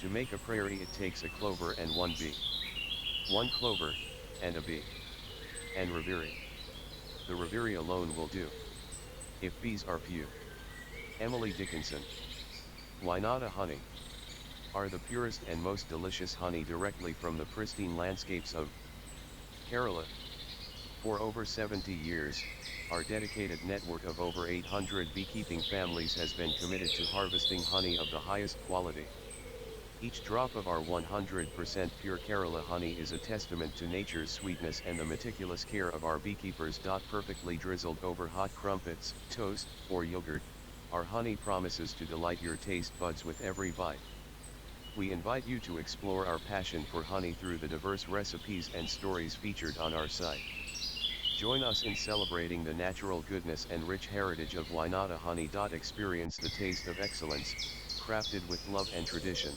To make a prairie it takes a clover and one bee. One clover, and a bee. And reverie. The reverie alone will do. If bees are few. Emily Dickinson. Wayanada honey. Are the purest and most delicious honey directly from the pristine landscapes of Kerala. For over 70 years, our dedicated network of over 800 beekeeping families has been committed to harvesting honey of the highest quality. Each drop of our 100% pure Kerala honey is a testament to nature's sweetness and the meticulous care of our beekeepers. Perfectly drizzled over hot crumpets, toast, or yogurt, our honey promises to delight your taste buds with every bite. We invite you to explore our passion for honey through the diverse recipes and stories featured on our site. Join us in celebrating the natural goodness and rich heritage of Wayanada honey. Experience the taste of excellence, crafted with love and tradition.